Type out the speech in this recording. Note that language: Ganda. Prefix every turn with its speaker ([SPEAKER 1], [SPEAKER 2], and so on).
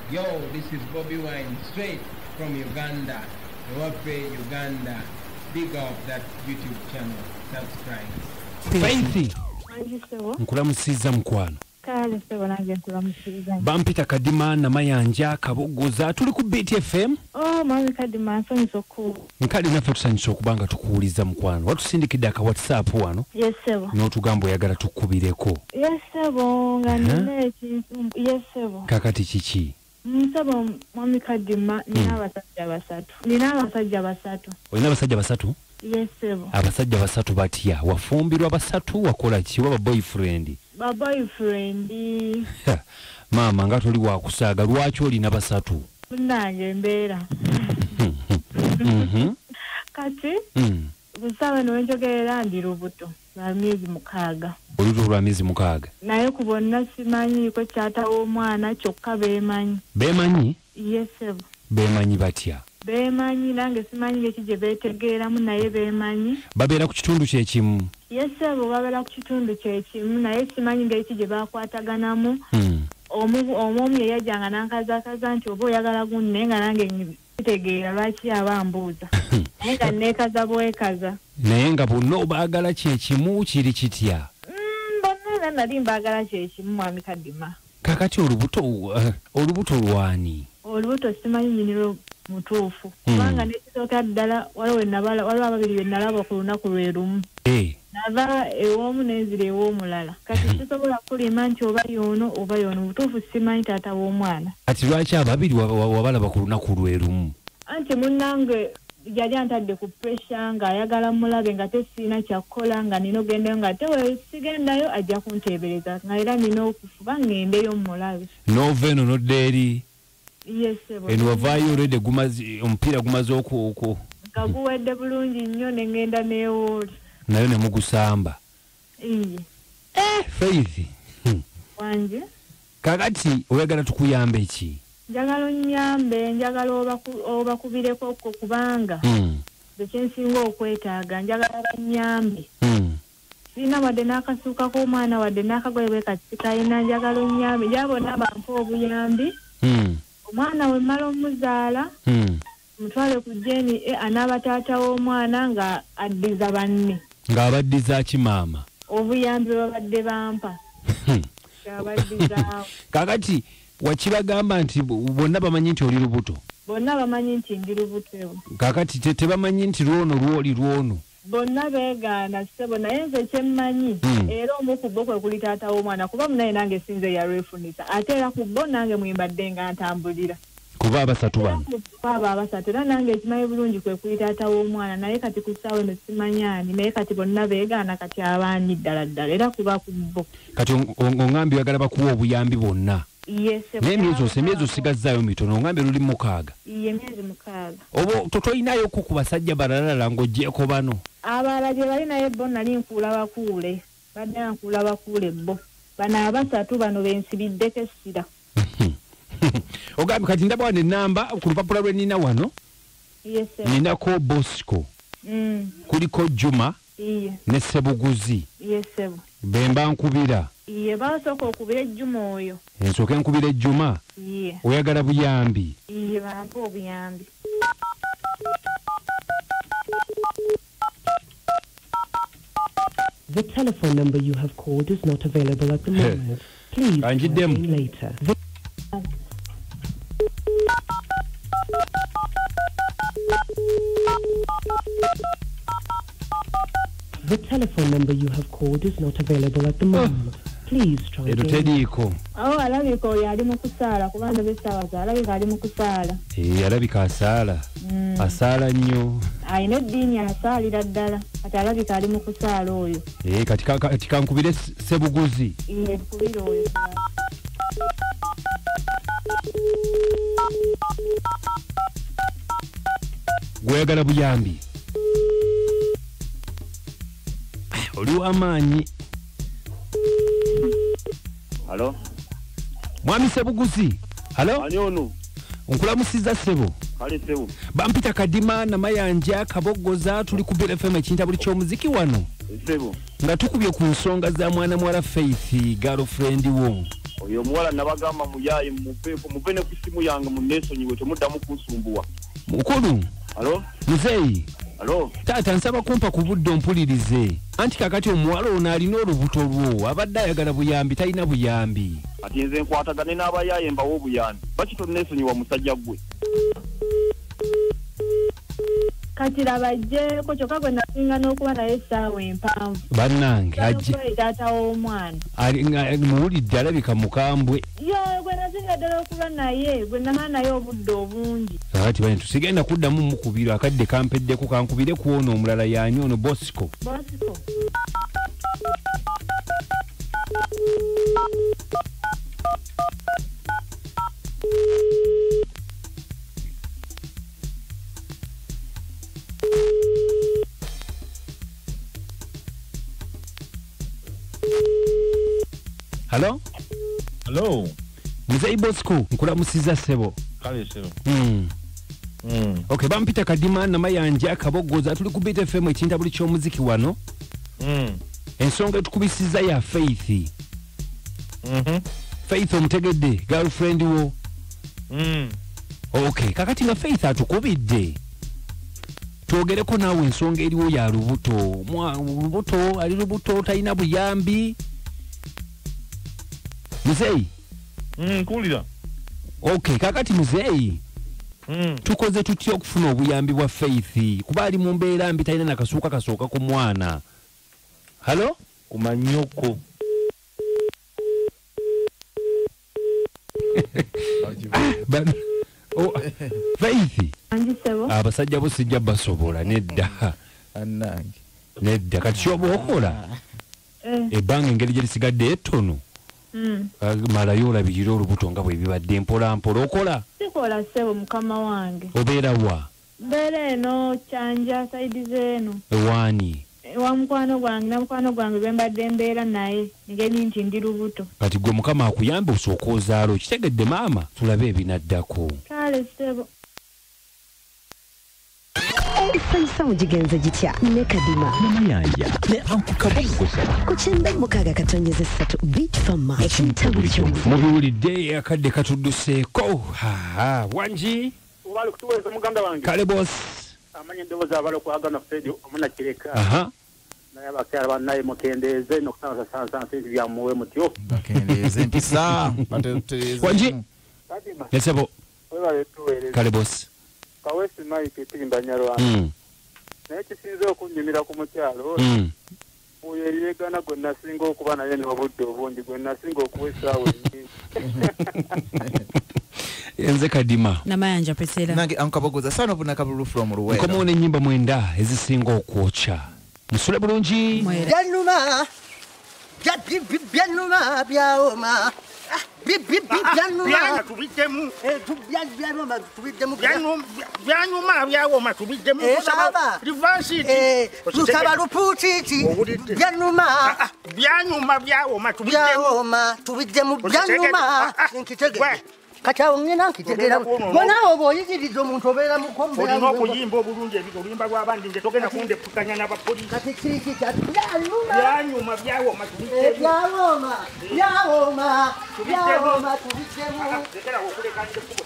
[SPEAKER 1] Yo, this is Bobby Wine, straight from Uganda. Wape Uganda. Big up that YouTube channel. Subscribe.
[SPEAKER 2] Faithy. Nkulamusiza mkwano.
[SPEAKER 3] Kale sebo nange nkulamusiza.
[SPEAKER 2] Bampita Kadima na Mayanja Kabogoza tuli ku BTFM.
[SPEAKER 3] Oh, mami Kadima nsonyiso ku.
[SPEAKER 2] Nkali naffe tusanyusa okubanga tukuwuliza mkwano. Watusindikidde aka WhatsApp wano.
[SPEAKER 3] Yes sebo.
[SPEAKER 2] N'otugamba oyagala tukubireko.
[SPEAKER 3] Yes sebo nga nneeki. Yes sebo.
[SPEAKER 2] Kakati kiki?
[SPEAKER 3] Nsebo mami Kadima nina abasajja basatu. Nina abasajja basatu.
[SPEAKER 2] Olina abasajja basatu?
[SPEAKER 3] Yes sebo.
[SPEAKER 2] Abasajja basatu batya? Wafumbirwa basatu wakola ki? Waba boyfriend?
[SPEAKER 3] Ba boyfriend.
[SPEAKER 2] Mama nga toli wakusaaga lwaki olina basatu?
[SPEAKER 3] Nange mbeera. Kati? Busawe nwenjogerera ndi lubuto. Lwa myezi 6.
[SPEAKER 2] Olubuto lwa myezi 6.
[SPEAKER 3] Naye ku bonna simanyiiko kyatawo omwana kyokka beemanyi.
[SPEAKER 2] Beemanyi?
[SPEAKER 3] Yes sebo.
[SPEAKER 2] Beemanyi batya?
[SPEAKER 3] Beemanyi nange simanyi ekije beetegeeramu naye beemanyi.
[SPEAKER 2] Babeera ku kitundu kyekimu?
[SPEAKER 3] Yes sebo babeera ku kitundu kyekimu naye simanyi ng'ekije baakwataganamu. Omu yajjanga n'ankazakaza nti oba oyagala gunne naye nga nange ntegeera lwaki abambuuza. Naye nga neekaza bwekaza.
[SPEAKER 2] Naye nga bonna obaagala kyekimu kiri kitya?
[SPEAKER 3] Bonna nali mbaagala kyekimu mwami Kadima.
[SPEAKER 2] Kakati olubuto lwani?
[SPEAKER 3] Olubuto simanyi nyiniro mutuufu. Kubanga nekisooka ddala waliwo ababiri be nalaba ku lunaku lwe lumu. Nava ew'omu n'enzira ew'omulala. Kati sisobola kulima nti oba y'ono oba y'ono. Butuufu simanyi taata w'omwana.
[SPEAKER 2] Kati lwaki ababiri wabalaba ku lunaku lwe lumu?
[SPEAKER 3] Anti munnange yali antadde ku pressure ng'ayagala mulabe nga tesiina kyakkola nga nina ogendayo nga tewe sigendayo ajja kunteebereza nga era nina okufuba ng'endeyo mulabe.
[SPEAKER 2] Nova eno nodda eri?
[SPEAKER 3] Yes sebo.
[SPEAKER 2] Eno wavaayo olwedde omupiira gumaze okwo.
[SPEAKER 3] Nga guwedde bulungi nnyo ne ngenda n'ewooli.
[SPEAKER 2] Nayo ne mugusamba?
[SPEAKER 3] Iye.
[SPEAKER 2] Faith.
[SPEAKER 3] Wanje?
[SPEAKER 2] Kakati oyagala tukuyambe ki?
[SPEAKER 3] Njagala onnyambe, njagala obakubireko okwo kubanga ekyensinga okwetaaga njagala bannyambe. Sirina wadde n'akasuuka k'omwana wadde n'akagoye bwe kati kalina njagala onnyambe. Njagala bonna bampe obuyambi. Omwana we mmala omuzaala mutwale ku Jeni anaaba taata w'omwana nga addiza banne.
[SPEAKER 2] Ng'abaddiza ki maama?
[SPEAKER 3] Obuyambi babadde bampa. Ng'abaddizaawo.
[SPEAKER 2] Kakati wakibagamba nti bonna bamanyi nti oli lubuto?
[SPEAKER 3] Bonna bamanyi nti ndi lubuto.
[SPEAKER 2] Kakati tebamanyi nti lwono lwoli lwono?
[SPEAKER 3] Bonna beegaana ssebo naye nze kyemmanyi era omu ku bo kwe kuli taata w'omwana kuba munaye nange sinze yalwefunisa ate era ku bo nange mwimbadde nga ntambulira.
[SPEAKER 2] Kuba abasatu bano?
[SPEAKER 3] Kuba abasatu era nange ekimanyi bulungi kwe kuli taata w'omwana naye kati ku ssaawa eno simanyaani naye kati bonna beegaana kati abaanyi ddala ddala era kuba ku bo. Kati
[SPEAKER 2] ongambye oyagala bakuwa obuyambi bonna?
[SPEAKER 3] Yes.
[SPEAKER 2] Emyezi osigazzaayo mitono ongambye luli 6.
[SPEAKER 3] Iye myezi 6.
[SPEAKER 2] Obo totoyinayo ku basajja balalala ng'oggyeko bano?
[SPEAKER 3] Abalala gye bali naye bo nali nkuula bakuule. Badde nkuula bakuule bo. Bano abasatu bano bensibiddeko essira.
[SPEAKER 2] Ogambye kati ndaba wano ennamba ku lupapula lwe nina wano?
[SPEAKER 3] Yes.
[SPEAKER 2] Ninako Bosco. Kuliko Juma.
[SPEAKER 3] Iye.
[SPEAKER 2] Ne Sebuguzi.
[SPEAKER 3] Yes.
[SPEAKER 2] Bemba nkubira.
[SPEAKER 3] Iye basooka okubira Juma oyo.
[SPEAKER 2] Ensooka nkubira Juma?
[SPEAKER 3] Iye.
[SPEAKER 2] Oyagala buyambi?
[SPEAKER 3] Iye bampa obuyambi.
[SPEAKER 4] The telephone number you have called is not available at the moment. Please try again later. The telephone number you have called is not available at the moment. Please try again.
[SPEAKER 3] Alabika oyo ali mu kusaala kubanga besaawa alabika ali mu kusaala.
[SPEAKER 2] Alabika asaala. Asaala nnyo.
[SPEAKER 3] Ayina eddiini asaalira ddala. Kati alabika ali mu kusaala oyo.
[SPEAKER 2] Kati kankubire Sebuguzi.
[SPEAKER 3] Nkubire oyo.
[SPEAKER 2] Gweyagala buyambi? Oli w'amaanyi.
[SPEAKER 5] Halo?
[SPEAKER 2] Mwami Sebuguzi. Halo?
[SPEAKER 5] Ani ono?
[SPEAKER 2] Nkulamusiza ssebo.
[SPEAKER 5] Kale ssebo.
[SPEAKER 2] Bampita Kadima na Mayanja Kabogoza tuli ku BFM ekintabuli ky'omuziki wano.
[SPEAKER 5] Ssebo.
[SPEAKER 2] Nga tukubye ku nsonga za mwana mwala Faith girlfriend wo.
[SPEAKER 5] oyo muwala nabagamba muyaye muve ne ku simu yange muneesonyiwe temuddamu kunsumbuwa.
[SPEAKER 2] Mukulu.
[SPEAKER 5] Halo?
[SPEAKER 2] Muzeeyi.
[SPEAKER 5] Halo?
[SPEAKER 2] Taata nsaba kumpa ku budde ompulirize. Anti kakati omuwala ono alina olubuto lwo abadde ayagala buyambi talina buyambi.
[SPEAKER 5] Ati nze nkwatagane n'abayaye mbawo obuyambi. Lwaki tonneesonyiwa musajja gwe?
[SPEAKER 3] Kati labajjeeko kyokka gwe nasinga n'okuba naye essaawa empanvu.
[SPEAKER 2] Bannange ajje.
[SPEAKER 3] Taata w'omwana.
[SPEAKER 2] Muwulidde alabika mukambwe.
[SPEAKER 3] Yo gwe nasinga ddala okuba naye gwe namala naye obudde obungi.
[SPEAKER 2] Kati bane tusigenda kuddamu mukubiro akadde kampeddeko kankubire ku ono omulala y'ani ono Bosco.
[SPEAKER 3] Bosco.
[SPEAKER 2] Hello?
[SPEAKER 6] Hello.
[SPEAKER 2] Muzeeyi Bosco nkulamusiza ssebo.
[SPEAKER 6] Kale ssebo.
[SPEAKER 2] Okay, bampita Kadima Namayanja Kabogoza tuli ku Beat FM ekinta buli ky'omuziki wano. Ensonga etukubisiza ya Faith. Faith omutegedde girlfriend wo. Okay, kakati nga Faith atukubidde. Twogereko naawe ensonga eriwo ya lubuto. Lubuto ali lubuto talina buyambi. Muzeeyi.
[SPEAKER 6] Kulira.
[SPEAKER 2] Okay, kakati muzeeyi. Tukoze tutya okufuna obuyambi bwa Faith kuba ali mu mbeera mbi talina nakasuuka kasooka ku mwana. Halo?
[SPEAKER 6] Kumanyoko.
[SPEAKER 2] Faith.
[SPEAKER 3] Anjisebo.
[SPEAKER 2] Abasajja bo sijja basobola nedda.
[SPEAKER 7] Annange.
[SPEAKER 2] Nedda kati kyoba okola. Ebbanga engeri gye lisigadde ettono. Malayo olabirira olubuto nga bwe bibadde mpola mpola okola?
[SPEAKER 3] Sikola ssebo mukama wange.
[SPEAKER 2] Obeera wa?
[SPEAKER 3] Mbeera eno Kyanja saidi zeeno.
[SPEAKER 2] Ewaani?
[SPEAKER 3] Ewa mukwano gwange na mukwano gwange gwe mbadde mbeera naye ngeri nti ndi lubuto.
[SPEAKER 2] Kati gwe mukama akuyambe osooka ozaala okitegedde maama tulabe ebinaddako.
[SPEAKER 3] Kale ssebo.
[SPEAKER 8] Sansa ujigenze jitya ne Kadima
[SPEAKER 2] Namayanja ne Uncle Kabogoza
[SPEAKER 8] kuchenda mukaga katonyeze satu Beat Farm ekintabuli ky'omuziki
[SPEAKER 2] mubiwulidde akadde katudduseeko Wanji
[SPEAKER 5] Wali kutuweza muganda wange.
[SPEAKER 2] Kale boss
[SPEAKER 5] Amanye ndobozi abalo kwagana Fred omuna kireka. Naye abakyala bannaye mukendeeze nokusanga sansa sinzi bya muwe mutyo.
[SPEAKER 7] Bakendeeze mpisa.
[SPEAKER 2] Wanji
[SPEAKER 5] Kadima.
[SPEAKER 2] Yesebo
[SPEAKER 5] Wewe tuweleze.
[SPEAKER 2] Kale boss
[SPEAKER 5] Kawesi Mike Timba Nyarwa. Naye kisinze okunyumira ku mukyalo. Oyo yeegana gwe nasinga okuba naye n'obudde obungi gwe nasinga okuwesaawo ennyingi.
[SPEAKER 2] Yenze Kadima
[SPEAKER 9] Namayanja Pesera
[SPEAKER 7] Nange Ankabogoza sana obuna kabulu from Ruwera.
[SPEAKER 2] Komo ne nyimba mwenda ezisinga okwokya. Musule bulungi.
[SPEAKER 10] Byanuma. Byanuma byaoma. Byanuma
[SPEAKER 11] tubidemu.
[SPEAKER 10] Byanuma tubidemu.
[SPEAKER 11] Byanuma byaoma tubidemu.
[SPEAKER 10] Kusaba.
[SPEAKER 11] Reverse it.
[SPEAKER 10] Kusaba luputiti. Byanuma.
[SPEAKER 11] Byanuma byaoma tubidemu.
[SPEAKER 10] Byaoma tubidemu byanuma. Nkitege. Katawo ngina nkitegera. Bona oboyigirizo omuntu obeera mukombe.
[SPEAKER 11] Olina okuyimba obulungi ebirimba by'abandi nje togenda kundepukanya n'abapoliisi.
[SPEAKER 10] Kati kiki byanuma.
[SPEAKER 11] Byanyuma byawooma tubidemu.
[SPEAKER 10] Byawooma. Byawooma tubidemu.
[SPEAKER 11] Lekera okuleka nje kubo.